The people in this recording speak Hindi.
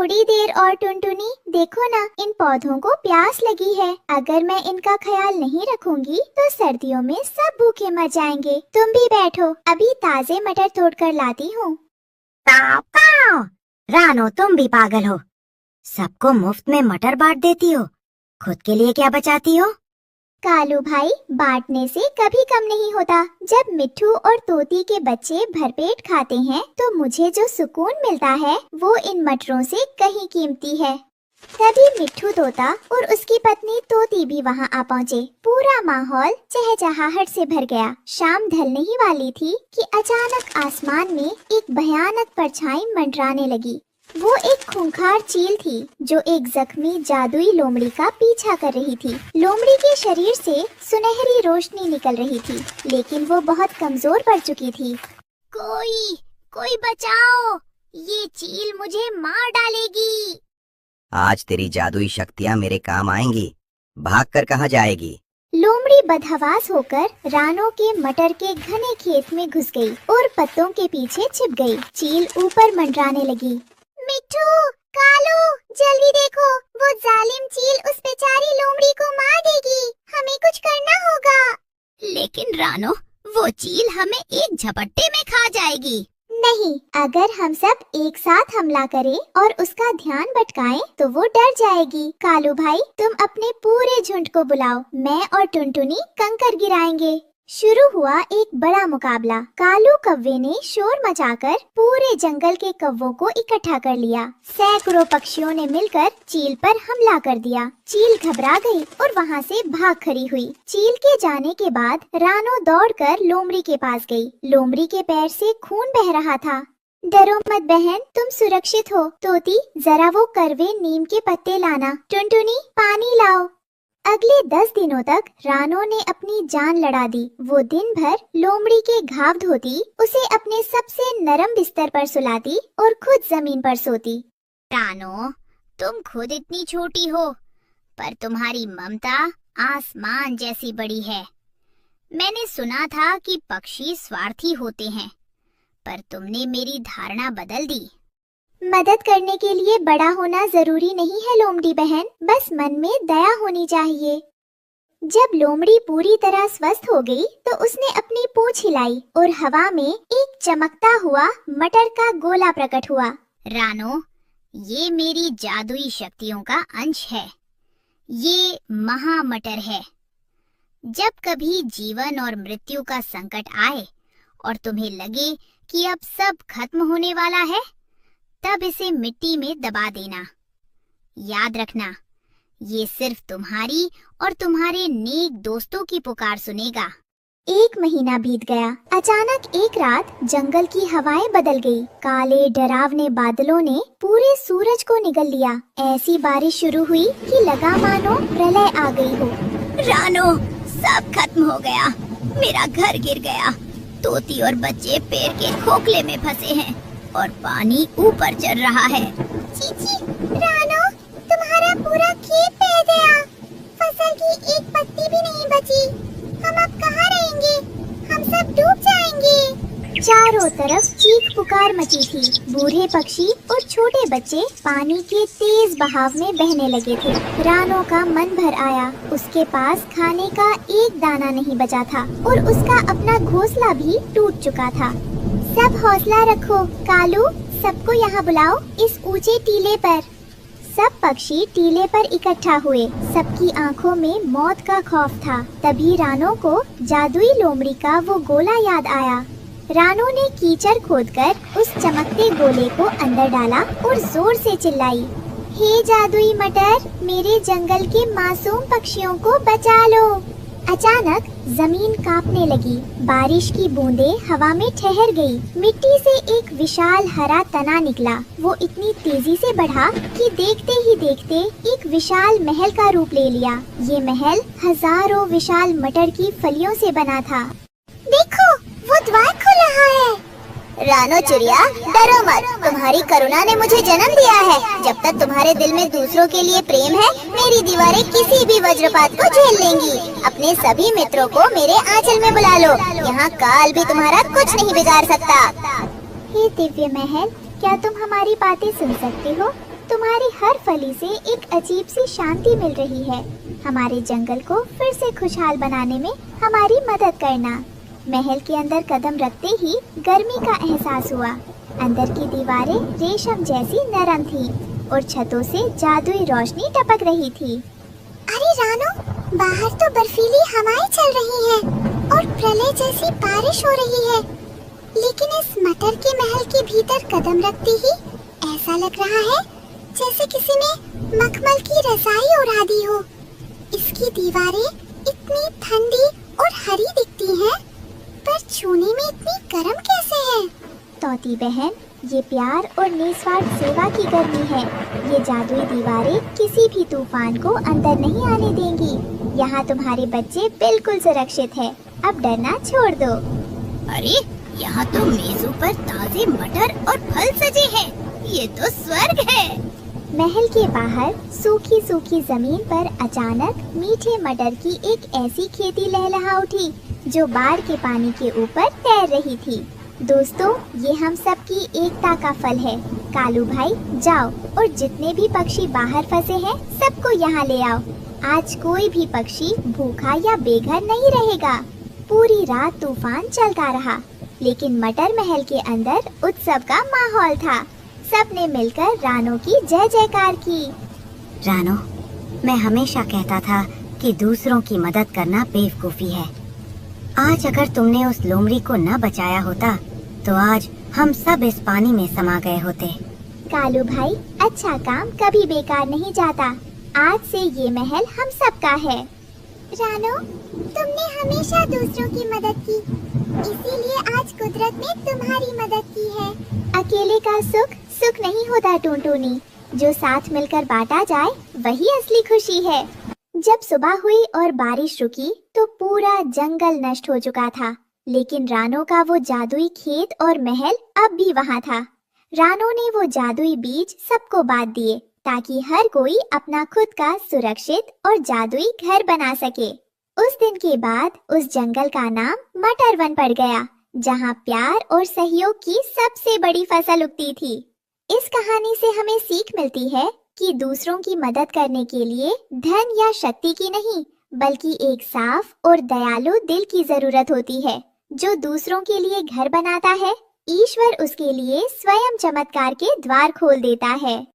थोड़ी देर और टुनटुनी, देखो ना, इन पौधों को प्यास लगी है। अगर मैं इनका ख्याल नहीं रखूंगी तो सर्दियों में सब भूखे मर जाएंगे। तुम भी बैठो, अभी ताजे मटर तोड़ कर लाती हूँ। ताव ताव। रानो, तुम भी पागल हो। सबको मुफ्त में मटर बांट देती हो, खुद के लिए क्या बचाती हो? कालू भाई, बांटने से कभी कम नहीं होता। जब मिट्ठू और तोती के बच्चे भरपेट खाते हैं तो मुझे जो सुकून मिलता है वो इन मटरों से कहीं कीमती है। तभी मिट्ठू तोता और उसकी पत्नी तोती भी वहां आ पहुँचे। पूरा माहौल चहचहाहट से भर गया। शाम ढलने ही वाली थी कि अचानक आसमान में एक भयानक परछाई मंडराने लगी। वो एक खूंखार चील थी जो एक जख्मी जादुई लोमड़ी का पीछा कर रही थी। लोमड़ी के शरीर से सुनहरी रोशनी निकल रही थी, लेकिन वो बहुत कमजोर पड़ चुकी थी। कोई बचाओ, ये चील मुझे मार डालेगी। आज तेरी जादुई शक्तियाँ मेरे काम आएंगी। भागकर कहाँ जाएगी? लोमड़ी बदहवास होकर रानो के मटर के घने खेत में घुस गई और पत्तों के पीछे छिप गई। चील ऊपर मंडराने लगी। मिट्ठू, कालू, जल्दी देखो, वो जालिम चील उस बेचारी लोमड़ी को मार देगी। हमें कुछ करना होगा। लेकिन रानो, वो चील हमें एक झपट्टे में खा जाएगी। नहीं, अगर हम सब एक साथ हमला करें और उसका ध्यान भटकाएं तो वो डर जाएगी। कालू भाई, तुम अपने पूरे झुंड को बुलाओ, मैं और टुनटुनी कंकर गिराएंगे। शुरू हुआ एक बड़ा मुकाबला। कालू कव्वे ने शोर मचाकर पूरे जंगल के कव्वों को इकट्ठा कर लिया। सैकड़ों पक्षियों ने मिलकर चील पर हमला कर दिया। चील घबरा गई और वहां से भाग खड़ी हुई। चील के जाने के बाद रानो दौड़कर लोमड़ी के पास गई। लोमड़ी के पैर से खून बह रहा था। डरो मत बहन, तुम सुरक्षित हो। तोती, जरा वो करवे नीम के पत्ते लाना। टुनटुनी, पानी लाओ। अगले 10 दिनों तक रानो ने अपनी जान लड़ा दी। वो दिन भर लोमड़ी के घाव धोती, उसे अपने सबसे नरम बिस्तर पर सुलाती और खुद जमीन पर सोती। रानो, तुम खुद इतनी छोटी हो, पर तुम्हारी ममता आसमान जैसी बड़ी है। मैंने सुना था कि पक्षी स्वार्थी होते हैं, पर तुमने मेरी धारणा बदल दी। मदद करने के लिए बड़ा होना जरूरी नहीं है लोमड़ी बहन, बस मन में दया होनी चाहिए। जब लोमड़ी पूरी तरह स्वस्थ हो गई तो उसने अपनी पूंछ हिलाई और हवा में एक चमकता हुआ मटर का गोला प्रकट हुआ। रानो, ये मेरी जादुई शक्तियों का अंश है। ये महामटर है। जब कभी जीवन और मृत्यु का संकट आए और तुम्हें लगे कि अब सब खत्म होने वाला है, तब इसे मिट्टी में दबा देना। याद रखना, ये सिर्फ तुम्हारी और तुम्हारे नेक दोस्तों की पुकार सुनेगा। 1 महीना बीत गया। अचानक एक रात जंगल की हवाएं बदल गई। काले डरावने बादलों ने पूरे सूरज को निगल लिया। ऐसी बारिश शुरू हुई कि लगा मानो प्रलय आ गई हो। रानो, सब खत्म हो गया। मेरा घर गिर गया। तोती और बच्चे पेड़ के खोखले में फंसे हैं और पानी ऊपर चढ़ रहा है। चीची, रानो, तुम्हारा पूरा खेत बह गया। फसल की एक पत्ती भी नहीं बची। हम अब कहाँ रहेंगे? हम सब डूब जाएंगे। चारों तरफ चीख पुकार मची थी। बूढ़े पक्षी और छोटे बच्चे पानी के तेज बहाव में बहने लगे थे। रानो का मन भर आया। उसके पास खाने का एक दाना नहीं बचा था और उसका अपना घोंसला भी टूट चुका था। सब हौसला रखो। कालू, सबको यहाँ बुलाओ, इस ऊंचे टीले पर। सब पक्षी टीले पर इकट्ठा हुए। सबकी आंखों में मौत का खौफ था। तभी रानो को जादुई लोमड़ी का वो गोला याद आया। रानो ने कीचड़ खोदकर उस चमकते गोले को अंदर डाला और जोर से चिल्लाई, हे जादुई मटर, मेरे जंगल के मासूम पक्षियों को बचा लो। अचानक जमीन कांपने लगी। बारिश की बूंदें हवा में ठहर गई। मिट्टी से एक विशाल हरा तना निकला। वो इतनी तेजी से बढ़ा कि देखते ही देखते एक विशाल महल का रूप ले लिया। ये महल हजारों विशाल मटर की फलियों से बना था। देखो, वो द्वार खुल रहा है। रानो चिड़िया, डरो मत, तुम्हारी करुणा ने मुझे जन्म दिया है। जब तक तुम्हारे दिल में दूसरों के लिए प्रेम है, मेरी दीवारें किसी भी वज्रपात को झेल लेंगी। अपने सभी मित्रों को मेरे आंचल में बुला लो। यहाँ काल भी तुम्हारा कुछ नहीं बिगाड़ सकता। हे दिव्य महल, क्या तुम हमारी बातें सुन सकते हो? तुम्हारी हर फली से एक अजीब सी शांति मिल रही है। हमारे जंगल को फिर से खुशहाल बनाने में हमारी मदद करना। महल के अंदर कदम रखते ही गर्मी का एहसास हुआ। अंदर की दीवारें रेशम जैसी नरम थी और छतों से जादुई रोशनी टपक रही थी। अरे रानो, बाहर तो बर्फीली हवाएं चल रही हैं और प्रलय जैसी बारिश हो रही है, लेकिन इस मटर के महल के भीतर कदम रखते ही ऐसा लग रहा है जैसे किसी ने मखमल की रज़ाई उड़ा दी हो। इसकी दीवारें इतनी ठंडी और हरी दिखती हैं, पर छूने में इतनी गर्म कैसे है? तोती बहन, ये प्यार और निस्वार्थ सेवा की गर्मी है। ये जादुई दीवारें किसी भी तूफान को अंदर नहीं आने देंगी। यहाँ तुम्हारे बच्चे बिल्कुल सुरक्षित है। अब डरना छोड़ दो। अरे, यहाँ तो मेजों पर ताजे मटर और फल सजे हैं। ये तो स्वर्ग है। महल के बाहर सूखी सूखी जमीन पर अचानक मीठे मटर की एक ऐसी खेती लहलहा उठी जो बाढ़ के पानी के ऊपर तैर रही थी। दोस्तों, ये हम सब की एकता का फल है। कालू भाई, जाओ और जितने भी पक्षी बाहर फंसे हैं सबको यहाँ ले आओ। आज कोई भी पक्षी भूखा या बेघर नहीं रहेगा। पूरी रात तूफान चलता रहा, लेकिन मटर महल के अंदर उत्सव का माहौल था। सबने मिलकर रानो की जय जयकार की। रानो, मैं हमेशा कहता था कि दूसरों की मदद करना बेवकूफी है। आज अगर तुमने उस लोमड़ी को न बचाया होता तो आज हम सब इस पानी में समा गए होते। कालू भाई, अच्छा काम कभी बेकार नहीं जाता। आज से ये महल हम सब का है। रानो, तुमने हमेशा दूसरों की मदद की, इसीलिए आज कुदरत ने तुम्हारी मदद की है। अकेले का सुख सुख नहीं होता टूनटूनी, जो साथ मिलकर बांटा जाए वही असली खुशी है। जब सुबह हुई और बारिश रुकी तो पूरा जंगल नष्ट हो चुका था, लेकिन रानो का वो जादुई खेत और महल अब भी वहाँ था। रानो ने वो जादुई बीज सबको बांट दिए ताकि हर कोई अपना खुद का सुरक्षित और जादुई घर बना सके। उस दिन के बाद उस जंगल का नाम मटर वन पड़ गया, जहाँ प्यार और सहयोग की सबसे बड़ी फसल उगती थी। इस कहानी से हमें सीख मिलती है कि दूसरों की मदद करने के लिए धन या शक्ति की नहीं, बल्कि एक साफ और दयालु दिल की जरूरत होती है। जो दूसरों के लिए घर बनाता है, ईश्वर उसके लिए स्वयं चमत्कार के द्वार खोल देता है।